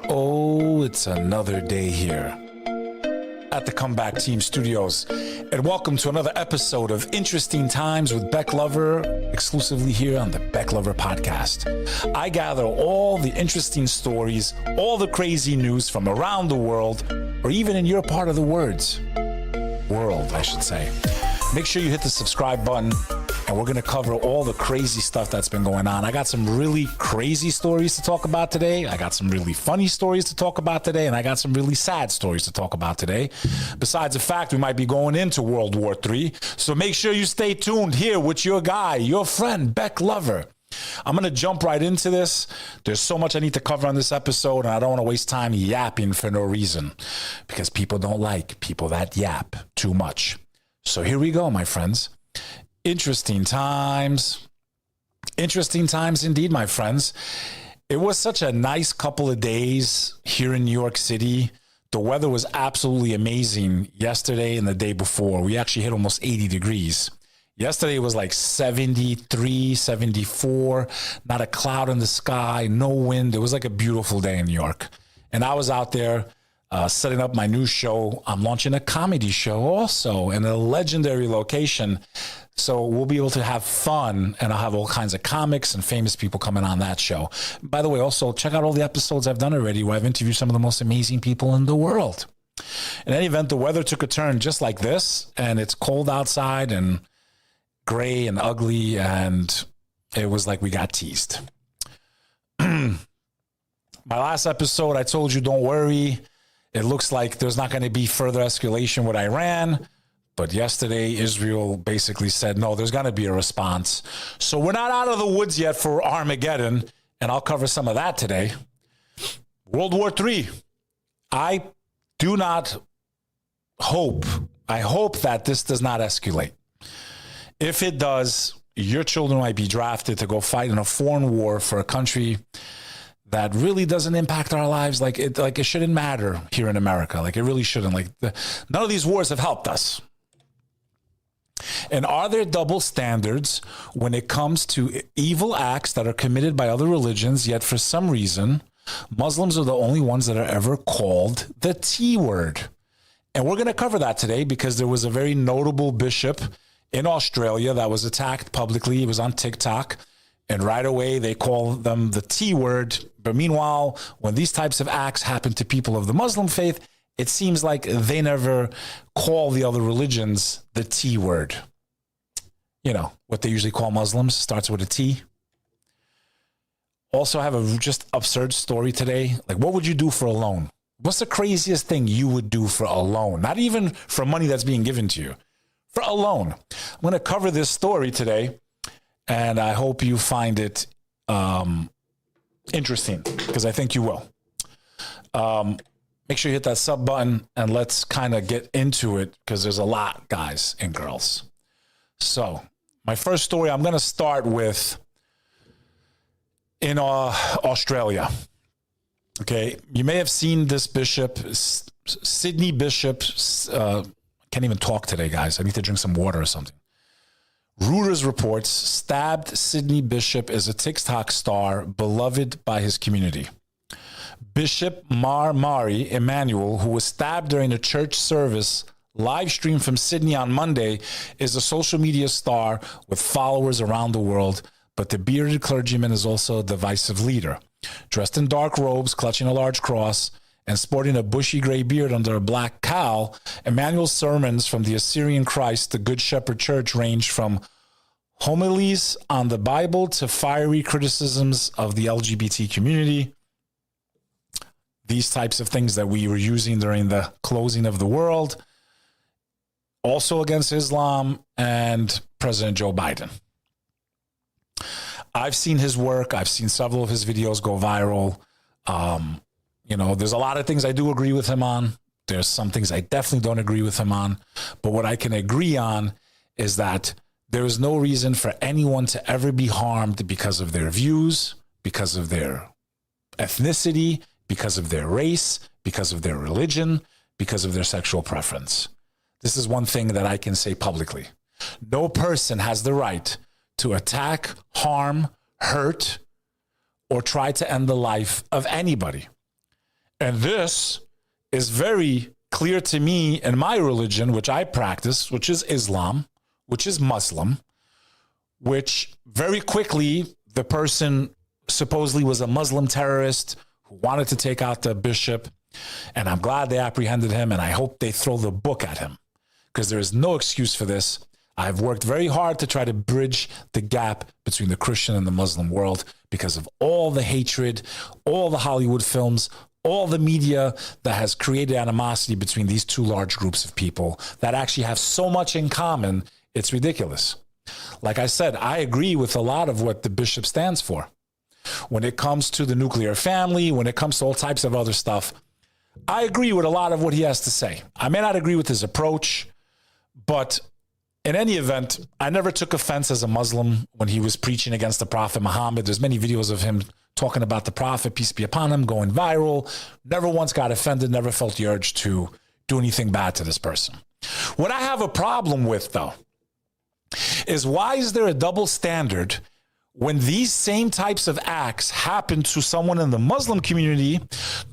Oh, it's another day here at the Comeback Team Studios. And welcome to another episode of Interesting Times with Bek Lover, exclusively here on the Bek Lover Podcast. I gather all the interesting stories, all the crazy news from around the world, or even in your part of the world, I should say. Make sure you hit the subscribe button, and we're going to cover all the crazy stuff that's been going on. I got some really crazy stories to talk about today. I got some really funny stories to talk about today, and I got some really sad stories to talk about today. Besides the fact we might be going into World War III, so make sure you stay tuned here with your guy, your friend, Bek Lover. I'm going to jump right into this. There's so much I need to cover on this episode, and I don't want to waste time yapping for no reason, because people don't like people that yap too much. So here we go, my friends. Interesting times indeed, my friends. It was such a nice couple of days here in New York City. The weather was absolutely amazing yesterday and the day before. We actually hit almost 80 degrees. Yesterday it was like 73, 74, not a cloud in the sky, no wind. It was like a beautiful day in New York. And I was out there setting up my new show. I'm launching a comedy show also in a legendary location. So we'll be able to have fun, and I'll have all kinds of comics and famous people coming on that show. By the way, also check out all the episodes I've done already where I've interviewed some of the most amazing people in the world. In any event, the weather took a turn just like this, and it's cold outside and gray and ugly, and it was like we got teased. My last episode, I told you, don't worry. It looks like there's not going to be further escalation with Iran. But yesterday, Israel basically said, no, there's going to be a response. So we're not out of the woods yet for Armageddon. And I'll cover some of that today. World War III. I hope that this does not escalate. If it does, your children might be drafted to go fight in a foreign war for a country that really doesn't impact our lives. Like it shouldn't matter here in America. Like it really shouldn't. None of these wars have helped us. And are there double standards when it comes to evil acts that are committed by other religions, yet for some reason, Muslims are the only ones that are ever called the T word? And we're going to cover that today because there was a very notable bishop in Australia that was attacked publicly. It was on TikTok. And right away, they call them the T word. But meanwhile, when these types of acts happen to people of the Muslim faith, it seems like they never call the other religions the T word. You know, what they usually call Muslims starts with a T. Also, I have a just absurd story today. Like, what would you do for a loan? What's the craziest thing you would do for a loan? Not even for money that's being given to you. For a loan. I'm going to cover this story today. And I hope you find it interesting, because I think you will. Make sure you hit that sub button, and let's kind of get into it, because there's a lot, guys and girls. So my first story, I'm going to start with in Australia. Okay, you may have seen this bishop, Sydney Bishop. Can't even talk today, guys. I need to drink some water or something. Reuters reports stabbed Sydney Bishop is a TikTok star beloved by his community. Bishop MarMari Emmanuel, who was stabbed during a church service live stream from Sydney on Monday, is a social media star with followers around the world, but the bearded clergyman is also a divisive leader. Dressed in dark robes, clutching a large cross, and sporting a bushy gray beard under a black cowl, Emmanuel's sermons from the Assyrian Christ, the Good Shepherd Church, ranged from homilies on the Bible to fiery criticisms of the LGBT community. These types of things that we were using during the closing of the world. Also against Islam and President Joe Biden. I've seen his work. I've seen several of his videos go viral. You know, there's a lot of things I do agree with him on. There's some things I definitely don't agree with him on. But what I can agree on is that there is no reason for anyone to ever be harmed because of their views, because of their ethnicity, because of their race, because of their religion, because of their sexual preference. This is one thing that I can say publicly. No person has the right to attack, harm, hurt, or try to end the life of anybody. And this is very clear to me in my religion, which I practice, which is Islam, which is Muslim, which very quickly the person supposedly was a Muslim terrorist who wanted to take out the bishop. And I'm glad they apprehended him, and I hope they throw the book at him, because there is no excuse for this. I've worked very hard to try to bridge the gap between the Christian and the Muslim world because of all the hatred, all the Hollywood films, all the media that has created animosity between these two large groups of people that actually have so much in common, it's ridiculous. Like I said, I agree with a lot of what the bishop stands for. When it comes to the nuclear family, when it comes to all types of other stuff, I agree with a lot of what he has to say. I may not agree with his approach, but in any event, I never took offense as a Muslim when he was preaching against the Prophet Muhammad. There's many videos of him talking about the Prophet, peace be upon him, going viral. Never once got offended, never felt the urge to do anything bad to this person. What I have a problem with, though, is why is there a double standard when these same types of acts happen to someone in the Muslim community?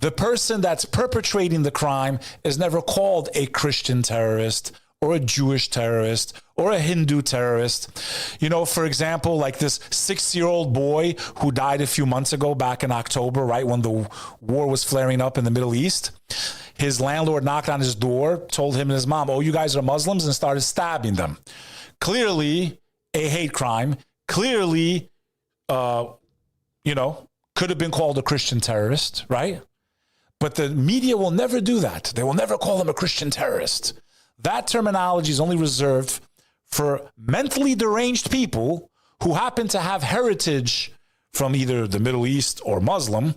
The person that's perpetrating the crime is never called a Christian terrorist or a Jewish terrorist or a Hindu terrorist. You know, for example, like this 6-year-old boy who died a few months ago back in October, right when the war was flaring up in the Middle East. His landlord knocked on his door, told him and his mom, "Oh, you guys are Muslims," and started stabbing them. Clearly a hate crime. Clearly, could have been called a Christian terrorist, right? But the media will never do that. They will never call him a Christian terrorist. That terminology is only reserved for mentally deranged people who happen to have heritage from either the Middle East or Muslim,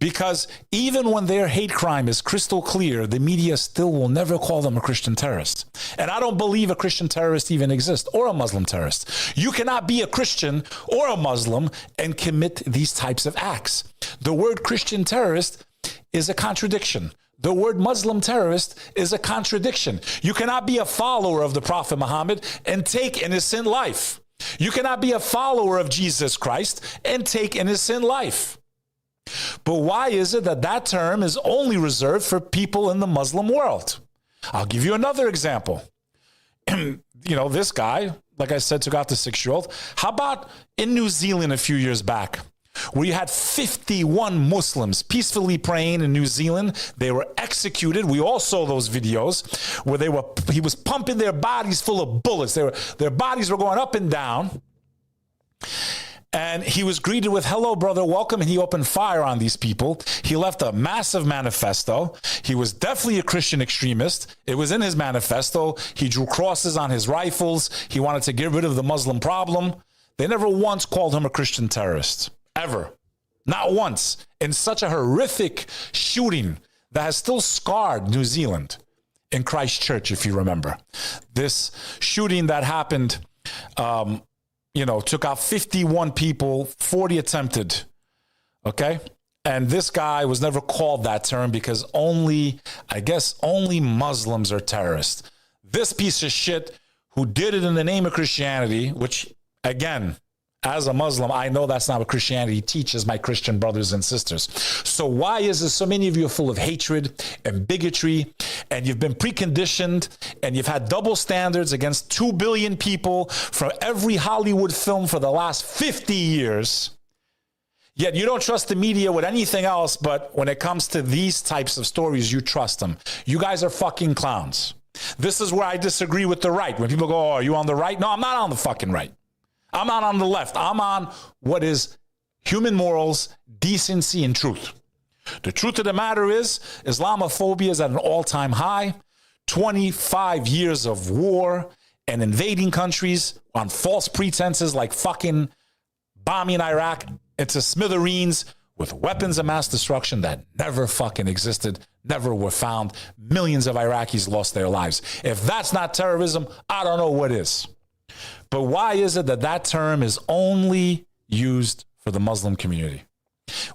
because even when their hate crime is crystal clear, the media still will never call them a Christian terrorist. And I don't believe a Christian terrorist even exists, or a Muslim terrorist. You cannot be a Christian or a Muslim and commit these types of acts. The word Christian terrorist is a contradiction. The word Muslim terrorist is a contradiction. You cannot be a follower of the Prophet Muhammad and take innocent life. You cannot be a follower of Jesus Christ and take innocent life. But why is it that that term is only reserved for people in the Muslim world? I'll give you another example. This guy, like I said, took out the 6-year-old. How about in New Zealand a few years back, where you had 51 Muslims peacefully praying in New Zealand? They were executed. We all saw those videos where he was pumping their bodies full of bullets. Their bodies were going up and down. And he was greeted with, "Hello, brother, welcome." And he opened fire on these people. He left a massive manifesto. He was definitely a Christian extremist. It was in his manifesto. He drew crosses on his rifles. He wanted to get rid of the Muslim problem. They never once called him a Christian terrorist. Ever. Not once. In such a horrific shooting that has still scarred New Zealand, in Christchurch, if you remember. This shooting that happened, took out 51 people, 40 attempted. Okay? And this guy was never called that term because only Muslims are terrorists. This piece of shit who did it in the name of Christianity, which, again, as a Muslim, I know that's not what Christianity teaches my Christian brothers and sisters. So why is it so many of you are full of hatred and bigotry, and you've been preconditioned, and you've had double standards against 2 billion people from every Hollywood film for the last 50 years, yet you don't trust the media with anything else, but when it comes to these types of stories, you trust them. You guys are fucking clowns. This is where I disagree with the right. When people go, "Oh, are you on the right?" No, I'm not on the fucking right. I'm not on the left. I'm on what is human morals, decency, and truth. The truth of the matter is, Islamophobia is at an all-time high. 25 years of war and invading countries on false pretenses like fucking bombing Iraq into smithereens with weapons of mass destruction that never fucking existed, never were found. Millions of Iraqis lost their lives. If that's not terrorism, I don't know what is. But why is it that that term is only used for the Muslim community,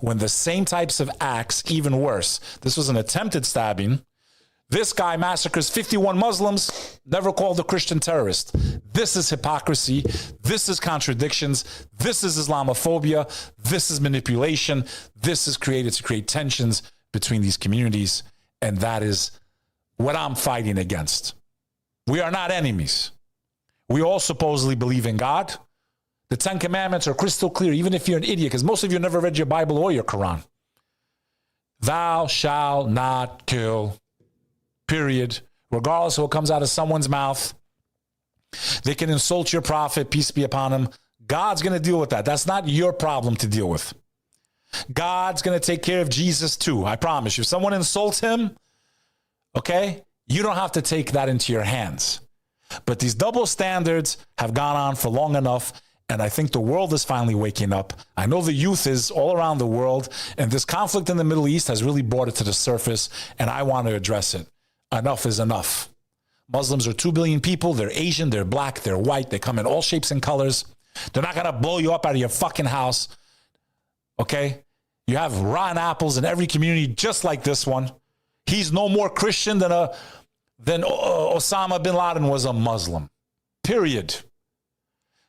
when the same types of acts, even worse, this was an attempted stabbing. This guy massacres 51 Muslims, never called a Christian terrorist. This is hypocrisy. This is contradictions. This is Islamophobia. This is manipulation. This is created to create tensions between these communities. And that is what I'm fighting against. We are not enemies. We all supposedly believe in God. The 10 Commandments are crystal clear, even if you're an idiot, because most of you never read your Bible or your Quran. Thou shalt not kill. Period. Regardless of what comes out of someone's mouth. They can insult your prophet, peace be upon him. God's going to deal with that. That's not your problem to deal with. God's going to take care of Jesus too. I promise you. If someone insults him, okay, you don't have to take that into your hands. But these double standards have gone on for long enough. And I think the world is finally waking up. I know the youth is all around the world. And this conflict in the Middle East has really brought it to the surface. And I want to address it. Enough is enough. Muslims are 2 billion people. They're Asian, they're black, they're white. They come in all shapes and colors. They're not going to blow you up out of your fucking house. Okay? You have rotten apples in every community just like this one. He's no more Christian than Osama bin Laden was a Muslim. Period.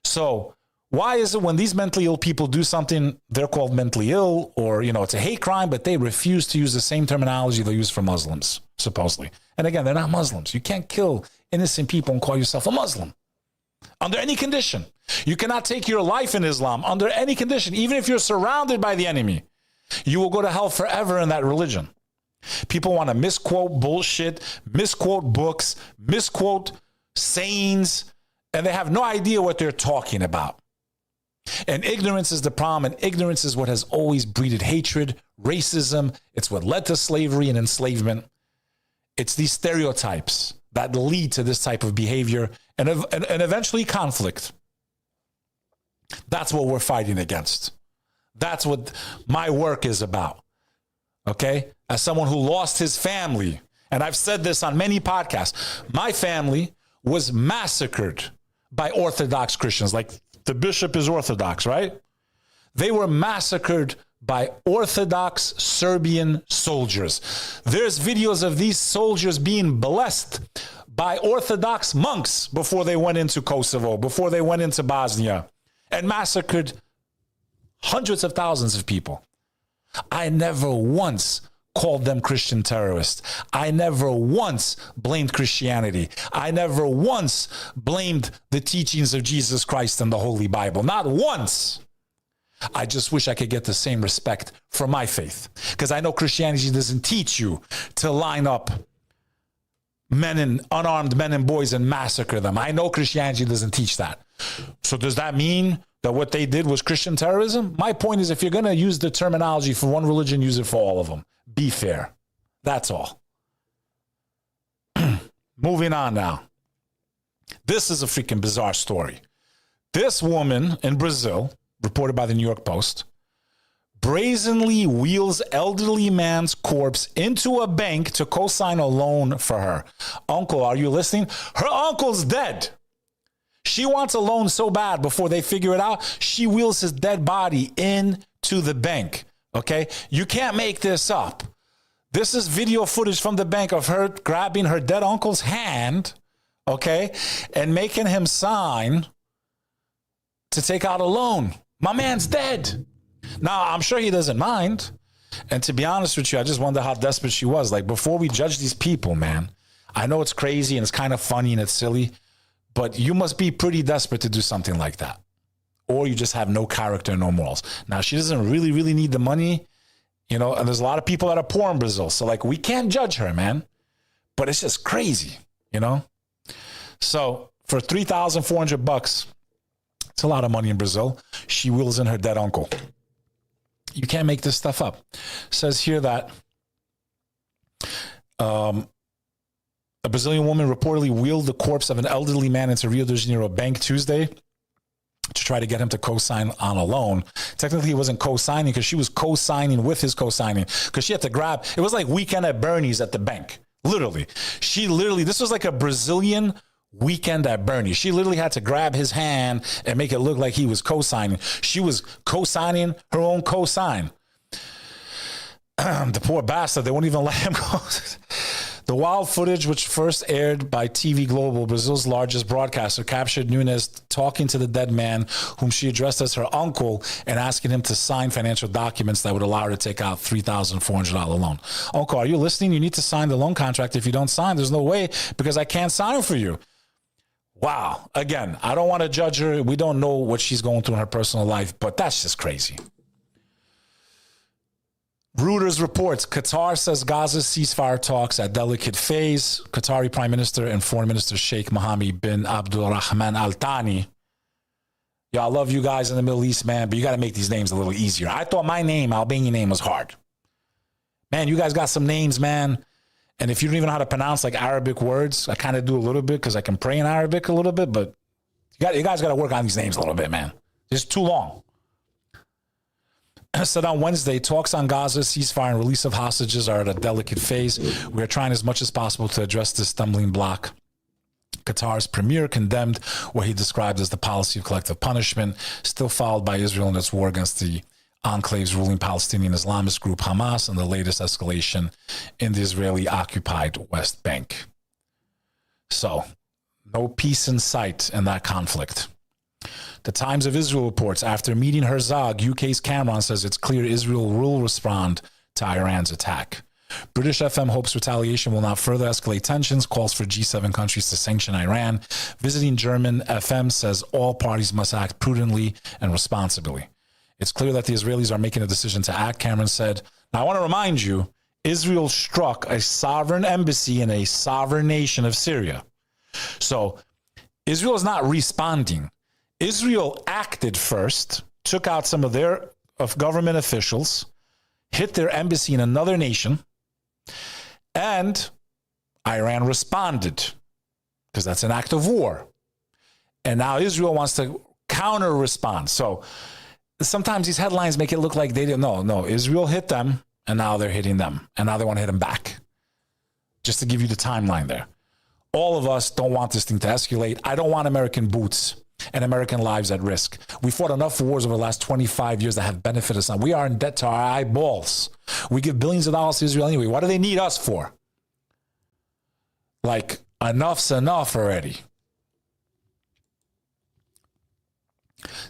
So why is it when these mentally ill people do something, they're called mentally ill or, it's a hate crime, but they refuse to use the same terminology they use for Muslims, supposedly. And again, they're not Muslims. You can't kill innocent people and call yourself a Muslim under any condition. You cannot take your life in Islam under any condition. Even if you're surrounded by the enemy, you will go to hell forever in that religion. People want to misquote bullshit, misquote books, misquote sayings, and they have no idea what they're talking about. And ignorance is the problem, and ignorance is what has always breeded hatred, racism. It's what led to slavery and enslavement. It's these stereotypes that lead to this type of behavior and eventually conflict. That's what we're fighting against. That's what my work is about. Okay? As someone who lost his family, and I've said this on many podcasts, my family was massacred by Orthodox Christians. Like the bishop is Orthodox, right? They were massacred by Orthodox Serbian soldiers. There's videos of these soldiers being blessed by Orthodox monks before they went into Kosovo, before they went into Bosnia, and massacred hundreds of thousands of people. I never once called them Christian terrorists. I never once blamed Christianity. I never once blamed the teachings of Jesus Christ and the Holy Bible. Not once. I just wish I could get the same respect for my faith, because I know Christianity doesn't teach you to line up unarmed men and boys and massacre them. I know Christianity doesn't teach that. So does that mean that what they did was Christian terrorism? My point is, if you're going to use the terminology for one religion, use it for all of them. Be fair. That's all. Moving on now. This is a freaking bizarre story. This woman in Brazil, reported by the New York Post, brazenly wheels elderly man's corpse into a bank to co-sign a loan for her. Uncle, are you listening? Her uncle's dead. She wants a loan so bad before they figure it out, she wheels his dead body into the bank. Okay? You can't make this up. This is video footage from the bank of her grabbing her dead uncle's hand, okay, and making him sign to take out a loan. My man's dead. Now, I'm sure he doesn't mind. And to be honest with you, I just wonder how desperate she was. Like, before we judge these people, man, I know it's crazy and it's kind of funny and it's silly, but you must be pretty desperate to do something like that. Or you just have no character, no morals. Now, she doesn't really, really need the money, and there's a lot of people that are poor in Brazil. So, like, we can't judge her, man. But it's just crazy, So, for $3,400, it's a lot of money in Brazil, she wheels in her dead uncle. You can't make this stuff up. It says here that a Brazilian woman reportedly wheeled the corpse of an elderly man into Rio de Janeiro bank Tuesday to try to get him to co-sign on a loan. Technically, he wasn't co-signing because she was co-signing with his co-signing, because she had to grab, it was like Weekend at Bernie's at the bank. Literally. This was like a Brazilian Weekend at Bernie's. She literally had to grab his hand and make it look like he was co-signing. She was co-signing her own co-sign. The poor bastard, they won't even let him go. The wild footage, which first aired by TV Global, Brazil's largest broadcaster, captured Nunes talking to the dead man, whom she addressed as her uncle, and asking him to sign financial documents that would allow her to take out $3,400 loan. Uncle, are you listening? You need to sign the loan contract. If you don't sign, there's no way, because I can't sign it for you. Wow. Again, I don't want to judge her. We don't know what she's going through in her personal life, but that's just crazy. Reuters reports Qatar says Gaza's ceasefire talks at delicate phase. Qatari Prime Minister and Foreign Minister Sheikh Mohammed bin Abdulrahman Al Thani. Yo, I love you guys in the Middle East, man, but you got to make these names a little easier. I thought my name, Albanian name, was hard. Man, you guys got some names, man. And if you don't even know how to pronounce like Arabic words, I kind of do a little bit because I can pray in Arabic a little bit, but you guys got to work on these names a little bit, man. It's too long. Said on Wednesday, talks on Gaza's ceasefire and release of hostages are at a delicate phase. We are trying as much as possible to address this stumbling block. Qatar's premier condemned what he described as the policy of collective punishment, still followed by Israel in its war against the enclave's ruling Palestinian Islamist group Hamas and the latest escalation in the Israeli-occupied West Bank. So, no peace in sight in that conflict. The Times of Israel reports, after meeting Herzog, UK's Cameron says it's clear Israel will respond to Iran's attack. British FM hopes retaliation will not further escalate tensions, calls for G7 countries to sanction Iran. Visiting German FM says all parties must act prudently and responsibly. It's clear that the Israelis are making a decision to act, Cameron said. Now, I want to remind you, Israel struck a sovereign embassy in a sovereign nation of Syria. So Israel is not responding. Israel acted first, took out some of their government officials, hit their embassy in another nation, and Iran responded because that's an act of war. And now Israel wants to counter-respond. So sometimes these headlines make it look like they didn't know. No, Israel hit them, and now they're hitting them, and now they want to hit them back. Just to give you the timeline there. All of us don't want this thing to escalate. I don't want American boots and American lives at risk. We fought enough wars over the last 25 years that have benefited us. We are in debt to our eyeballs. We give billions of dollars to Israel anyway. What do they need us for? Like, enough's enough already.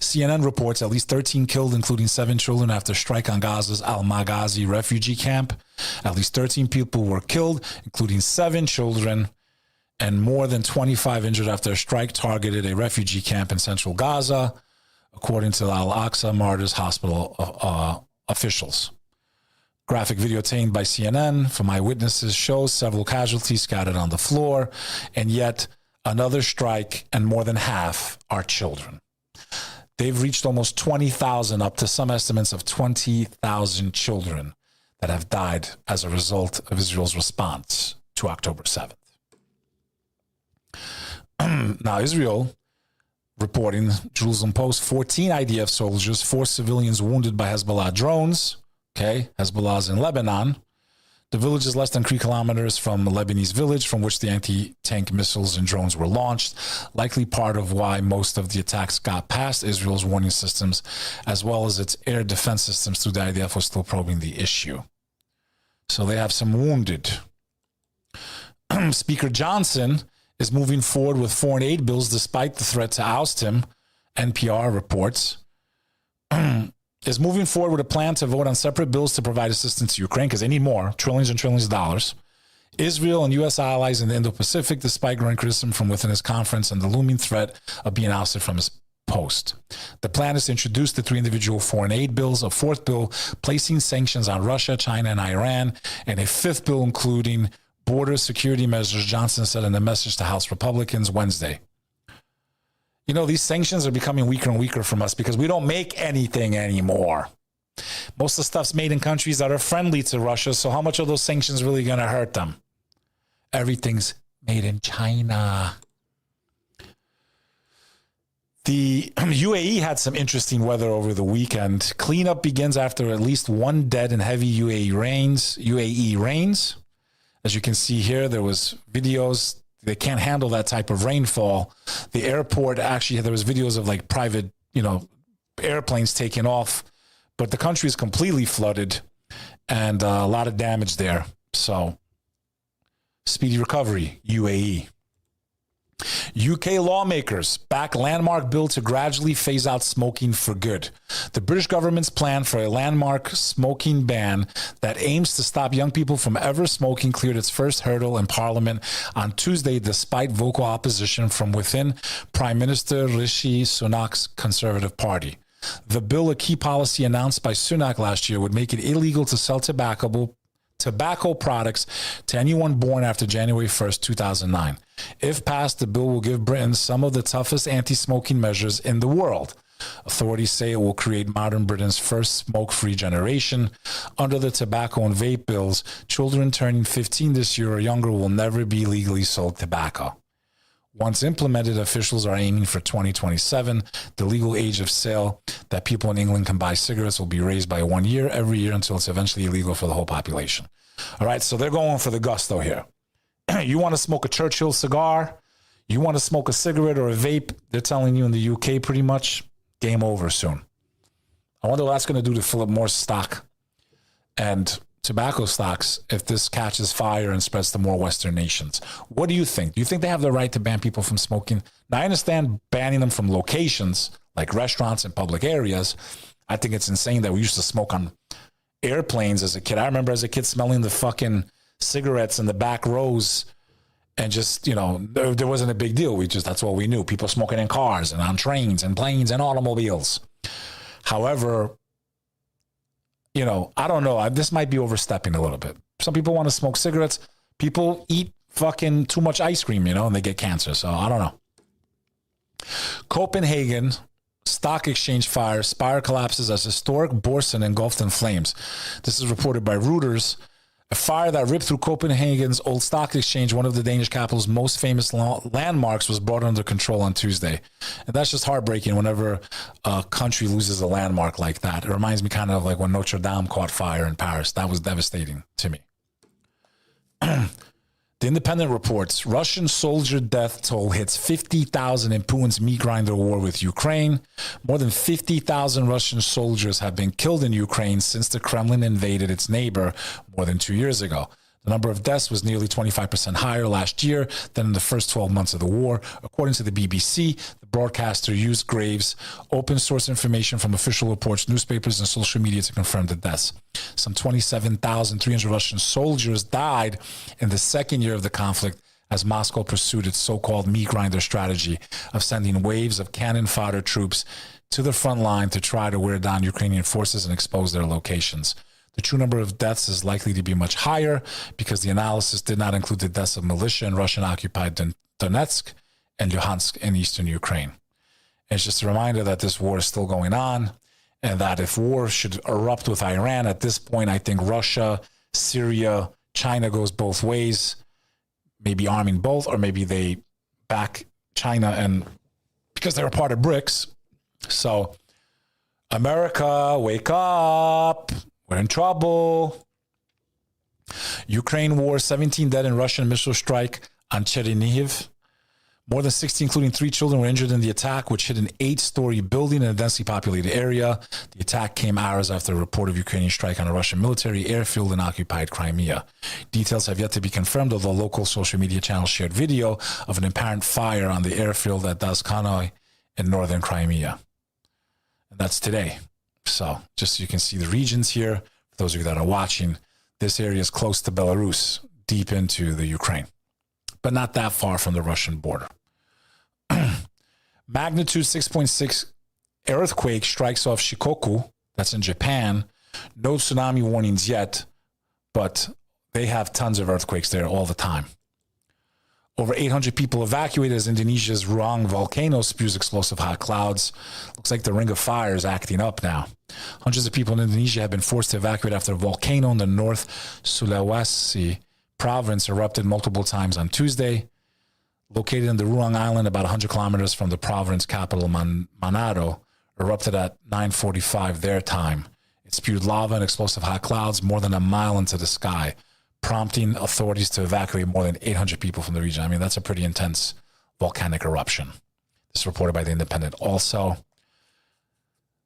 CNN reports at least 13 killed, including 7 children, after strike on Gaza's Al-Maghazi refugee camp. At least 13 people were killed, including 7 children, and more than 25 injured after a strike targeted a refugee camp in central Gaza, according to the Al-Aqsa Martyrs Hospital officials. Graphic video obtained by CNN from eyewitnesses shows several casualties scattered on the floor, and yet another strike, and more than half are children. They've reached almost 20,000, up to some estimates of 20,000 children that have died as a result of Israel's response to October 7th. Now, Israel reporting, Jerusalem Post, 14 IDF soldiers, 4 civilians wounded by Hezbollah drones. Okay, Hezbollah's in Lebanon. The village is less than 3 kilometers from the Lebanese village from which the anti-tank missiles and drones were launched, likely part of why most of the attacks got past Israel's warning systems, as well as its air defense systems through the IDF was still probing the issue. So they have some wounded. Speaker Johnson is moving forward with foreign aid bills despite the threat to oust him, NPR reports. Is moving forward with a plan to vote on separate bills to provide assistance to Ukraine because they need more, trillions and trillions of dollars. Israel and U.S. allies in the Indo-Pacific, despite growing criticism from within his conference and the looming threat of being ousted from his post. The plan is to introduce the 3 individual foreign aid bills, a 4th bill placing sanctions on Russia, China, and Iran, and a 5th bill including border security measures, Johnson said in a message to House Republicans Wednesday. You know, these sanctions are becoming weaker and weaker from us because we don't make anything anymore. Most of the stuff's made in countries that are friendly to Russia, so how much are those sanctions really going to hurt them? Everything's made in China. The UAE had some interesting weather over the weekend. Cleanup begins after at least 1 dead in heavy UAE rains. As you can see here, there was videos. They can't handle that type of rainfall. The airport, actually, there was videos of like private, airplanes taking off, but the country is completely flooded and a lot of damage there. So Speedy recovery, UAE. UK lawmakers back landmark bill to gradually phase out smoking for good. The British government's plan for a landmark smoking ban that aims to stop young people from ever smoking cleared its first hurdle in Parliament on Tuesday, despite vocal opposition from within Prime Minister Rishi Sunak's Conservative Party. The bill, a key policy announced by Sunak last year, would make it illegal to sell tobacco products to anyone born after January 1st, 2009. If passed, the bill will give Britain some of the toughest anti-smoking measures in the world. Authorities say it will create modern Britain's first smoke-free generation. Under the tobacco and vape bills, children turning 15 this year or younger will never be legally sold tobacco. Once implemented, officials are aiming for 2027. The legal age of sale that people in England can buy cigarettes will be raised by 1 year every year until it's eventually illegal for the whole population. All right, so they're going for the gusto here. You want to smoke a Churchill cigar? You want to smoke a cigarette or a vape? They're telling you in the UK pretty much, game over soon. I wonder what that's going to do to fill up more stock and tobacco stocks if this catches fire and spreads to more Western nations. What do you think? Do you think they have the right to ban people from smoking? Now, I understand banning them from locations like restaurants and public areas. I think it's insane that we used to smoke on airplanes as a kid. I remember as a kid smelling the fucking cigarettes in the back rows and just, you know, there wasn't a big deal. That's what we knew. People smoking in cars and on trains and planes and automobiles. However, you know, I don't know. This might be overstepping a little bit. Some people want to smoke cigarettes. People eat fucking too much ice cream, you know, and they get cancer. So I don't know. Copenhagen stock exchange fire. Spire collapses as historic Borsen engulfed in flames. This is reported by Reuters. A fire that ripped through Copenhagen's old stock exchange, one of the Danish capital's most famous landmarks, was brought under control on Tuesday. And that's just heartbreaking whenever a country loses a landmark like that. It reminds me kind of like when Notre Dame caught fire in Paris. That was devastating to me. The Independent reports Russian soldier death toll hits 50,000 in Putin's meat grinder war with Ukraine. More than 50,000 Russian soldiers have been killed in Ukraine since the Kremlin invaded its neighbor more than 2 years ago. The number of deaths was nearly 25% higher last year than in the first 12 months of the war. According to the BBC, the broadcaster used Graves' open source information from official reports, newspapers, and social media to confirm the deaths. Some 27,300 Russian soldiers died in the second year of the conflict as Moscow pursued its so-called meat grinder strategy of sending waves of cannon fodder troops to the front line to try to wear down Ukrainian forces and expose their locations. The true number of deaths is likely to be much higher because the analysis did not include the deaths of militia in Russian-occupied Donetsk and Luhansk in eastern Ukraine. And it's just a reminder that this war is still going on and that if war should erupt with Iran at this point, I think Russia, Syria, China goes both ways, maybe arming both, or maybe they back China and because they're a part of BRICS. So America, wake up. We're in trouble. Ukraine war, 17 dead in Russian missile strike on Chernihiv. More than 60, including 3 children, were injured in the attack, which hit an 8-story building in a densely populated area. The attack came hours after a report of Ukrainian strike on a Russian military airfield in occupied Crimea. Details have yet to be confirmed, although local social media channels shared video of an apparent fire on the airfield at Dazkanoy in northern Crimea. And that's today. So just so you can see the regions here, for those of you that are watching, this area is close to Belarus, deep into the Ukraine, but not that far from the Russian border. Magnitude 6.6 earthquake strikes off Shikoku, that's in Japan. No tsunami warnings yet, but they have tons of earthquakes there all the time. Over 800 people evacuated as Indonesia's Ruang volcano spews explosive hot clouds. Looks like the Ring of Fire is acting up now. Hundreds of people in Indonesia have been forced to evacuate after a volcano in the North Sulawesi province erupted multiple times on Tuesday. Located in the Ruang Island, about 100 kilometers from the province capital Manado, erupted at 9:45 their time. It spewed lava and explosive hot clouds more than a mile into the sky, prompting authorities to evacuate more than 800 people from the region. I mean, that's a pretty intense volcanic eruption. This is reported by The Independent. Also,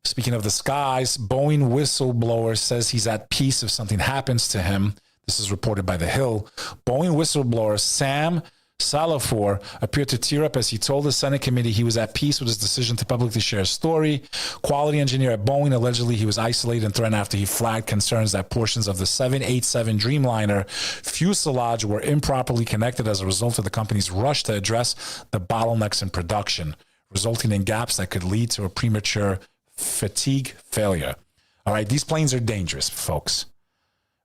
speaking of the skies, Boeing whistleblower says he's at peace if something happens to him. This is reported by The Hill. Boeing whistleblower Sam Salafor appeared to tear up as he told the Senate committee he was at peace with his decision to publicly share his story. Quality engineer at Boeing, allegedly he was isolated and threatened after he flagged concerns that portions of the 787 Dreamliner fuselage were improperly connected as a result of the company's rush to address the bottlenecks in production, resulting in gaps that could lead to a premature fatigue failure. All right, these planes are dangerous, folks.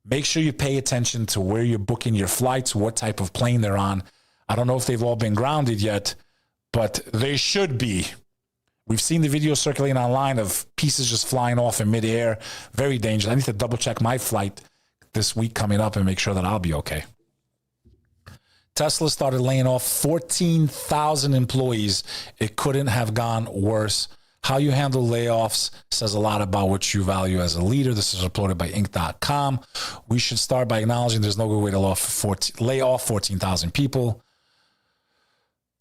Make sure you pay attention to where you're booking your flights, what type of plane they're on. I don't know if they've all been grounded yet, but they should be. We've seen the video circulating online of pieces just flying off in midair. Very dangerous. I need to double check my flight this week coming up and make sure that I'll be okay. Tesla started laying off 14,000 employees. It couldn't have gone worse. How you handle layoffs says a lot about what you value as a leader. This is reported by Inc.com. We should start by acknowledging there's no good way to lay off 14,000 people.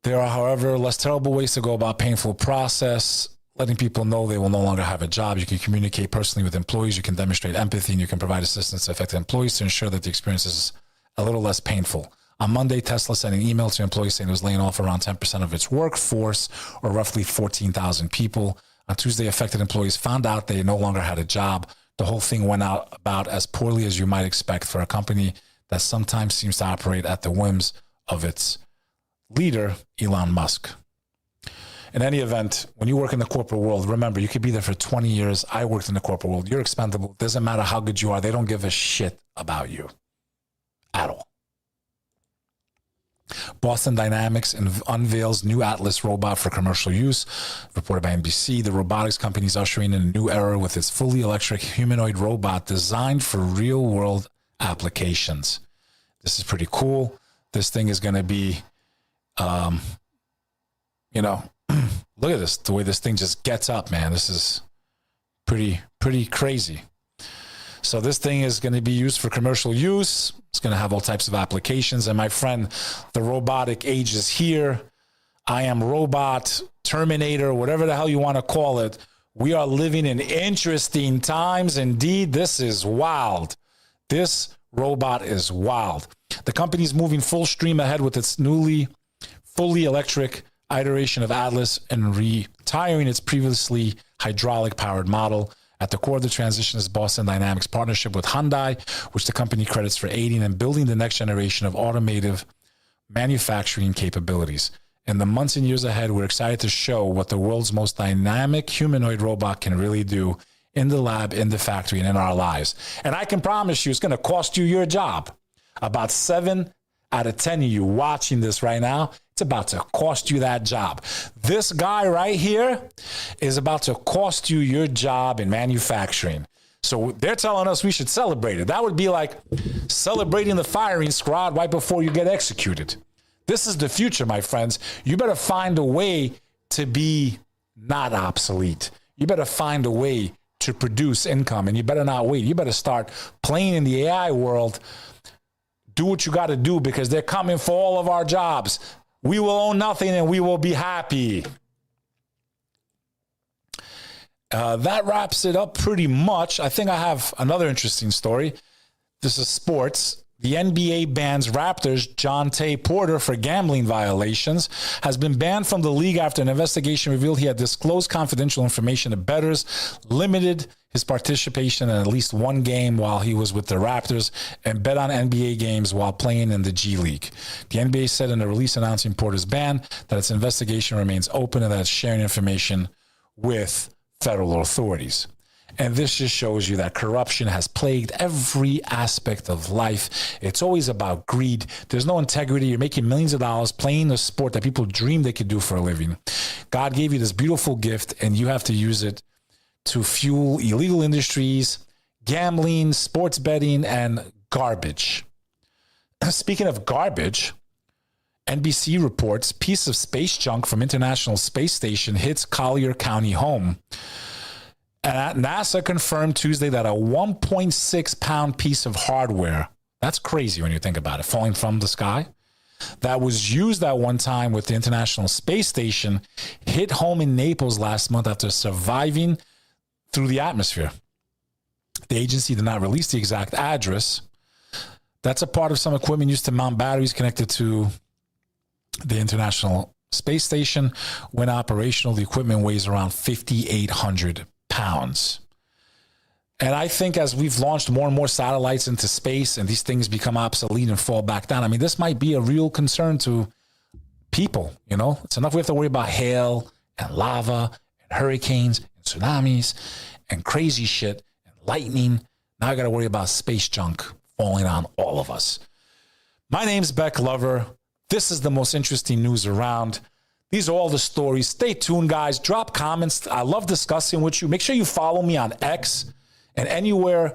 There are, however, less terrible ways to go about painful process, letting people know they will no longer have a job. You can communicate personally with employees. You can demonstrate empathy, and you can provide assistance to affected employees to ensure that the experience is a little less painful. On Monday, Tesla sent an email to employees saying it was laying off around 10% of its workforce, or roughly 14,000 people. On Tuesday, affected employees found out they no longer had a job. The whole thing went out about as poorly as you might expect for a company that sometimes seems to operate at the whims of its leader, Elon Musk. In any event, when you work in the corporate world, remember, you could be there for 20 years. I worked in the corporate world. You're expendable. Doesn't matter how good you are. They don't give a shit about you at all. Boston Dynamics unveils new Atlas robot for commercial use, reported by NBC. The robotics company is ushering in a new era with its fully electric humanoid robot designed for real-world applications. This is pretty cool. This thing is going to be, look at this, the way this thing just gets up, man. This is pretty crazy. So this thing is going to be used for commercial use. It's going to have all types of applications. And my friend, the robotic age is here. I am robot, Terminator, whatever the hell you want to call it. We are living in interesting times. Indeed, this is wild. This robot is wild. The company is moving full stream ahead with its newly fully electric iteration of Atlas and retiring its previously hydraulic-powered model. At the core of the transition is Boston Dynamics' partnership with Hyundai, which the company credits for aiding and building the next generation of automotive manufacturing capabilities. In the months and years ahead, we're excited to show what the world's most dynamic humanoid robot can really do in the lab, in the factory, and in our lives. And I can promise you it's going to cost you your job. About 7 out of 10 of you watching this right now, it's about to cost you that job. This guy right here is about to cost you your job in manufacturing. So they're telling us we should celebrate it. That would be like celebrating the firing squad right before you get executed. This is the future, my friends. You better find a way to be not obsolete. You better find a way to produce income, and you better not wait. You better start playing in the AI world. Do what you got to do, because they're coming for all of our jobs. We will own nothing and we will be happy. That wraps it up pretty much. I think I have another interesting story. This is sports. The NBA bans Raptors' John Tay Porter for gambling violations, has been banned from the league after an investigation revealed he had disclosed confidential information to bettors, limited his participation in at least one game while he was with the Raptors, and bet on NBA games while playing in the G League. The NBA said in a release announcing Porter's ban that its investigation remains open and that it's sharing information with federal authorities. And this just shows you that corruption has plagued every aspect of life. It's always about greed. There's no integrity. You're making millions of dollars playing a sport that people dream they could do for a living. God gave you this beautiful gift, and you have to use it to fuel illegal industries, gambling, sports betting, and garbage. Speaking of garbage, NBC reports piece of space junk from International Space Station hits Collier County home. And NASA confirmed Tuesday that a 1.6 pound piece of hardware, that's crazy when you think about it, falling from the sky, that was used at one time with the International Space Station, hit home in Naples last month after surviving through the atmosphere. The agency did not release the exact address, That's a part of some equipment used to mount batteries connected to the International Space Station. When operational, the equipment weighs around 5,800 pounds. And I think as we've launched more and more satellites into space and these things become obsolete and fall back down, I mean, this might be a real concern to people, you know? It's enough we have to worry about hail and lava and hurricanes and tsunamis and crazy shit and lightning. Now I got to worry about space junk falling on all of us. My name's Bek Lover. This is the most interesting news around. These are all the stories. Stay tuned, guys. Drop comments. I love discussing with you. Make sure you follow me on X and anywhere,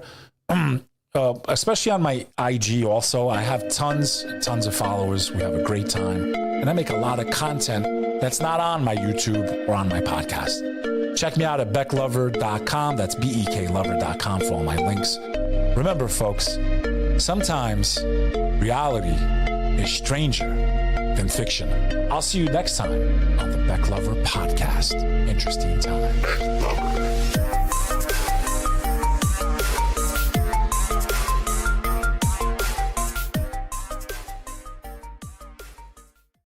especially on my IG also. I have tons of followers. We have a great time. And I make a lot of content that's not on my YouTube or on my podcast. Check me out at beklover.com. That's beklover.com for all my links. Remember, folks, sometimes reality is stranger than fiction. I'll see you next time on the Bek Lover Podcast. Interesting time.